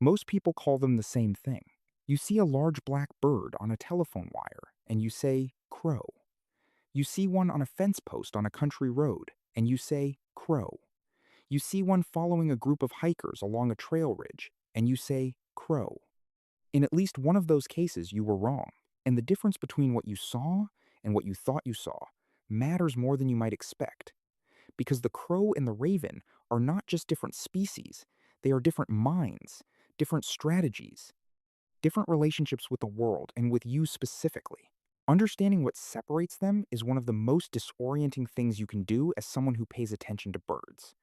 Most people call them the same thing. You see a large black bird on a telephone wire, and you say, crow. You see one on a fence post on a country road, and you say, crow. You see one following a group of hikers along a trail ridge, and you say, crow. In at least one of those cases, you were wrong, and the difference between what you saw and what you thought you saw matters more than you might expect. Because the crow and the raven are not just different species, they are different minds, different strategies, different relationships with the world and with you specifically. Understanding what separates them is one of the most disorienting things you can do as someone who pays attention to birds,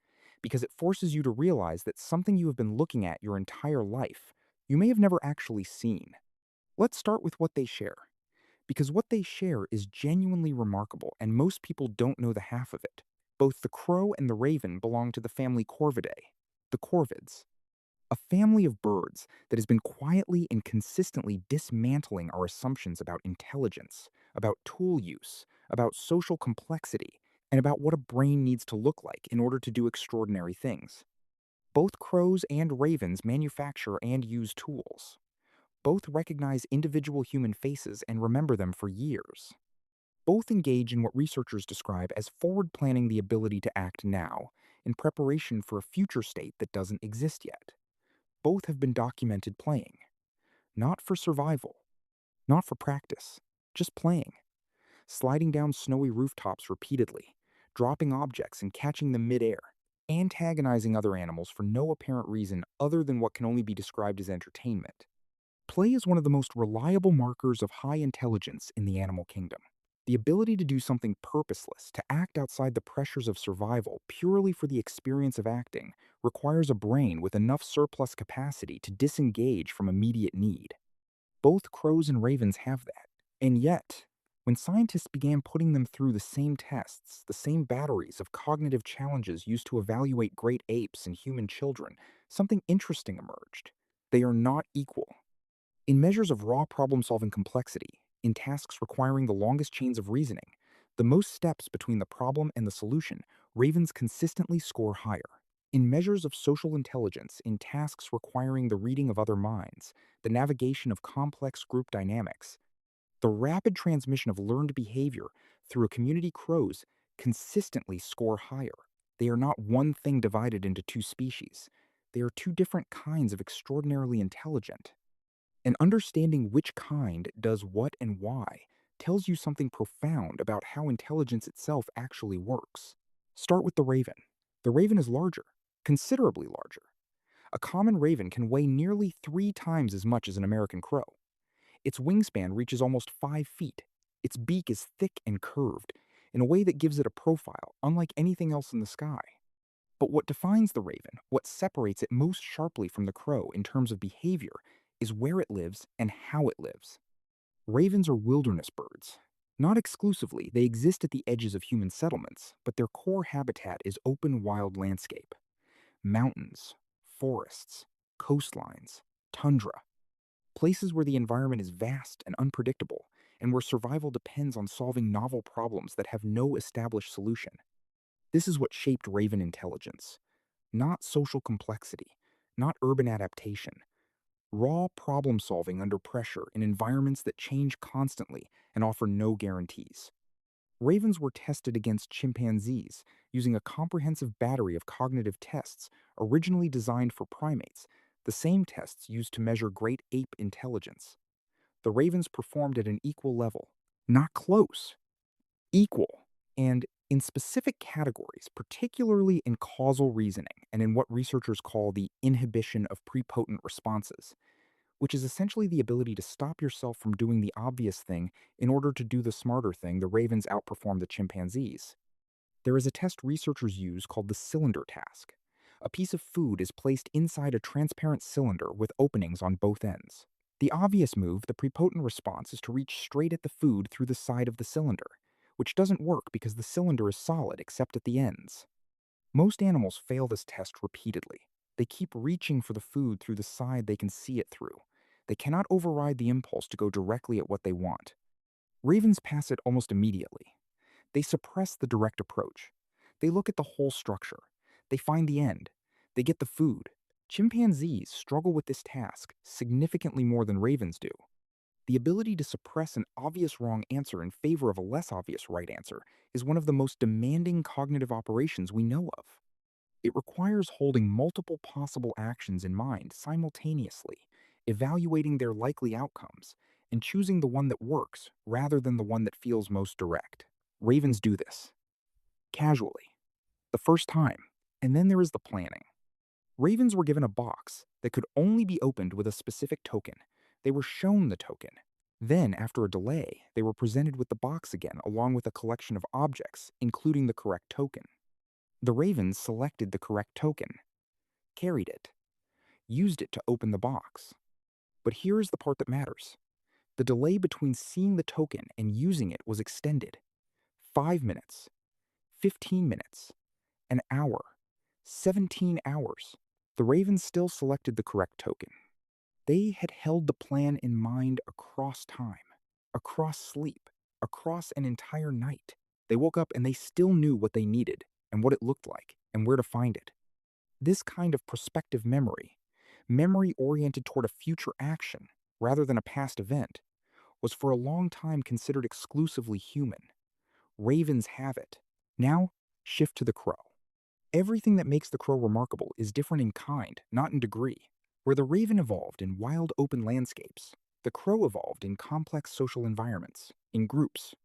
because it forces you to realize that something you have been looking at your entire life, you may have never actually seen. Let's start with what they share, because what they share is genuinely remarkable and most people don't know the half of it. Both the crow and the raven belong to the family Corvidae, the corvids, a family of birds that has been quietly and consistently dismantling our assumptions about intelligence, about tool use, about social complexity, and about what a brain needs to look like in order to do extraordinary things. Both crows and ravens manufacture and use tools. Both recognize individual human faces and remember them for years. Both engage in what researchers describe as forward planning the ability to act now in preparation for a future state that doesn't exist yet. Both have been documented playing, not for survival, not for practice, just playing, sliding down snowy rooftops repeatedly, dropping objects and catching them midair, antagonizing other animals for no apparent reason other than what can only be described as entertainment. Play is one of the most reliable markers of high intelligence in the animal kingdom. The ability to do something purposeless, to act outside the pressures of survival purely for the experience of acting, requires a brain with enough surplus capacity to disengage from immediate need. Both crows and ravens have that. And yet, when scientists began putting them through the same tests, the same batteries of cognitive challenges used to evaluate great apes and human children, something interesting emerged. They are not equal. In measures of raw problem solving complexity, in tasks requiring the longest chains of reasoning, the most steps between the problem and the solution, ravens consistently score higher. In measures of social intelligence, in tasks requiring the reading of other minds, the navigation of complex group dynamics, the rapid transmission of learned behavior through a community, crows consistently score higher. They are not one thing divided into two species. They are two different kinds of extraordinarily intelligent. And understanding which kind does what and why tells you something profound about how intelligence itself actually works. Start with the raven. The raven is larger, considerably larger. A common raven can weigh nearly 3 times as much as an American crow. Its wingspan reaches almost 5 feet. Its beak is thick and curved, in a way that gives it a profile unlike anything else in the sky. But what defines the raven, what separates it most sharply from the crow in terms of behavior, is where it lives and how it lives. Ravens are wilderness birds. Not exclusively, they exist at the edges of human settlements, but their core habitat is open wild landscape. Mountains, forests, coastlines, tundra. Places where the environment is vast and unpredictable, and where survival depends on solving novel problems that have no established solution. This is what shaped raven intelligence. Not social complexity, not urban adaptation. Raw problem solving under pressure in environments that change constantly and offer no guarantees. Ravens were tested against chimpanzees using a comprehensive battery of cognitive tests originally designed for primates, the same tests used to measure great ape intelligence. The ravens performed at an equal level. Not close, equal. And in specific categories, particularly in causal reasoning and in what researchers call the inhibition of prepotent responses, which is essentially the ability to stop yourself from doing the obvious thing in order to do the smarter thing, the ravens outperform the chimpanzees. There is a test researchers use called the cylinder task. A piece of food is placed inside a transparent cylinder with openings on both ends. The obvious move, the prepotent response, is to reach straight at the food through the side of the cylinder, which doesn't work because the cylinder is solid except at the ends. Most animals fail this test repeatedly. They keep reaching for the food through the side they can see it through. They cannot override the impulse to go directly at what they want. Ravens pass it almost immediately. They suppress the direct approach. They look at the whole structure. They find the end. They get the food. Chimpanzees struggle with this task significantly more than ravens do. The ability to suppress an obvious wrong answer in favor of a less obvious right answer is one of the most demanding cognitive operations we know of. It requires holding multiple possible actions in mind simultaneously, evaluating their likely outcomes, and choosing the one that works rather than the one that feels most direct. Ravens do this casually, the first time, and then there is the planning. Ravens were given a box that could only be opened with a specific token. They were shown the token. Then, after a delay, they were presented with the box again along with a collection of objects, including the correct token. The ravens selected the correct token, carried it, used it to open the box. But here is the part that matters. The delay between seeing the token and using it was extended. 5 minutes, 15 minutes, an hour, 17 hours. The ravens still selected the correct token. They had held the plan in mind across time, across sleep, across an entire night. They woke up and they still knew what they needed and what it looked like and where to find it. This kind of prospective memory, memory oriented toward a future action rather than a past event, was for a long time considered exclusively human. Ravens have it. Now, shift to the crow. Everything that makes the crow remarkable is different in kind, not in degree. Where the raven evolved in wild open landscapes, the crow evolved in complex social environments, in groups.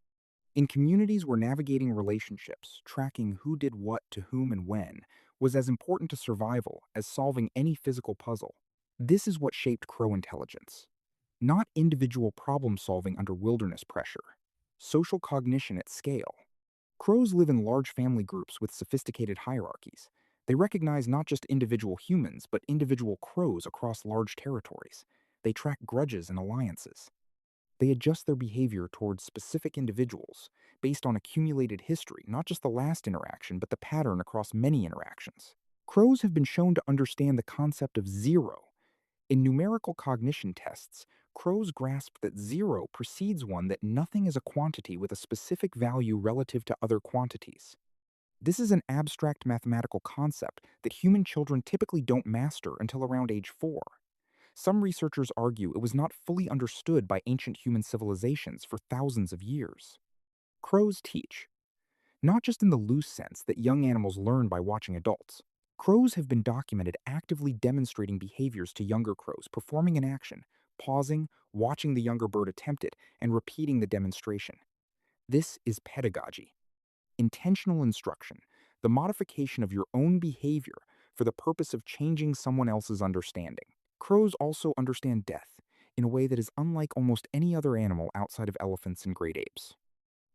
In communities where navigating relationships, tracking who did what to whom and when, was as important to survival as solving any physical puzzle. This is what shaped crow intelligence. Not individual problem solving under wilderness pressure. Social cognition at scale. Crows live in large family groups with sophisticated hierarchies. They recognize not just individual humans, but individual crows across large territories. They track grudges and alliances. They adjust their behavior towards specific individuals based on accumulated history, not just the last interaction, but the pattern across many interactions. Crows have been shown to understand the concept of zero. In numerical cognition tests, crows grasp that zero precedes one, that nothing is a quantity with a specific value relative to other quantities. This is an abstract mathematical concept that human children typically don't master until around age 4. Some researchers argue it was not fully understood by ancient human civilizations for thousands of years. Crows teach, not just in the loose sense that young animals learn by watching adults. Crows have been documented actively demonstrating behaviors to younger crows, performing an action, pausing, watching the younger bird attempt it, and repeating the demonstration. This is pedagogy, intentional instruction, the modification of your own behavior for the purpose of changing someone else's understanding. Crows also understand death in a way that is unlike almost any other animal outside of elephants and great apes.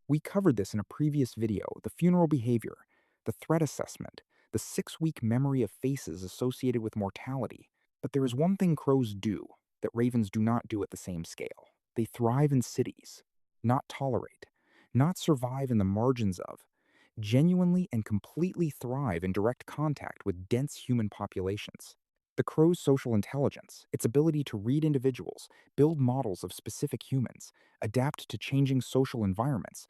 We covered this in a previous video: the funeral behavior, the threat assessment, the 6-week memory of faces associated with mortality. But there is one thing crows do that ravens do not do at the same scale. They thrive in cities, not tolerate, not survive in the margins of, genuinely and completely thrive in direct contact with dense human populations. The crow's social intelligence, its ability to read individuals, build models of specific humans, adapt to changing social environments,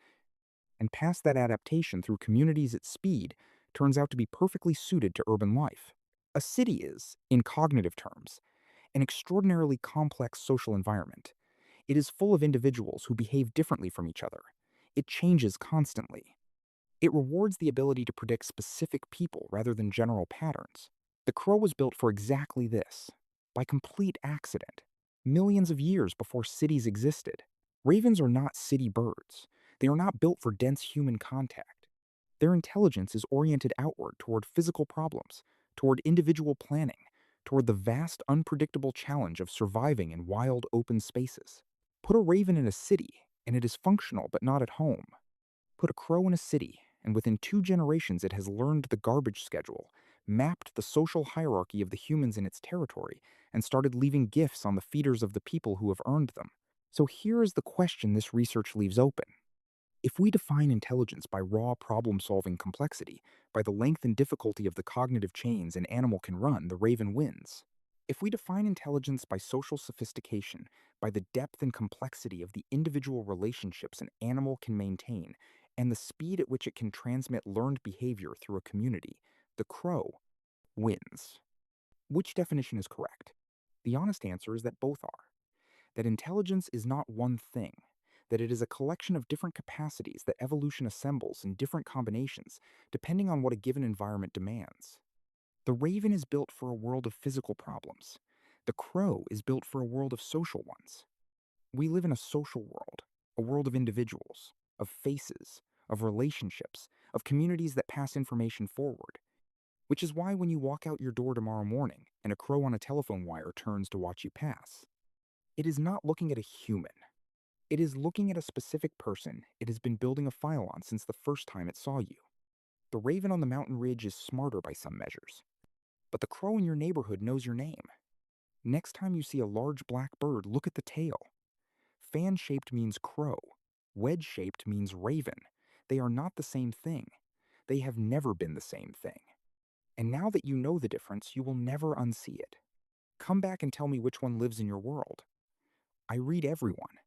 and pass that adaptation through communities at speed, turns out to be perfectly suited to urban life. A city is, in cognitive terms, an extraordinarily complex social environment. It is full of individuals who behave differently from each other. It changes constantly. It rewards the ability to predict specific people rather than general patterns. The crow was built for exactly this, by complete accident, millions of years before cities existed. Ravens are not city birds. They are not built for dense human contact. Their intelligence is oriented outward toward physical problems, toward individual planning, toward the vast, unpredictable challenge of surviving in wild, open spaces. Put a raven in a city, and it is functional but not at home. Put a crow in a city, and within 2 generations it has learned the garbage schedule, mapped the social hierarchy of the humans in its territory, and started leaving gifts on the feeders of the people who have earned them. So here is the question this research leaves open. If we define intelligence by raw problem-solving complexity, by the length and difficulty of the cognitive chains an animal can run, the raven wins. If we define intelligence by social sophistication, by the depth and complexity of the individual relationships an animal can maintain, and the speed at which it can transmit learned behavior through a community, the crow wins. Which definition is correct? The honest answer is that both are. That intelligence is not one thing, that it is a collection of different capacities that evolution assembles in different combinations, depending on what a given environment demands. The raven is built for a world of physical problems. The crow is built for a world of social ones. We live in a social world, a world of individuals, of faces, of relationships, of communities that pass information forward. Which is why when you walk out your door tomorrow morning and a crow on a telephone wire turns to watch you pass, it is not looking at a human. It is looking at a specific person it has been building a file on since the first time it saw you. The raven on the mountain ridge is smarter by some measures, but the crow in your neighborhood knows your name. Next time you see a large black bird, look at the tail. Fan-shaped means crow. Wedge-shaped means raven. They are not the same thing. They have never been the same thing. And now that you know the difference, you will never unsee it. Come back and tell me which one lives in your world. I read everyone.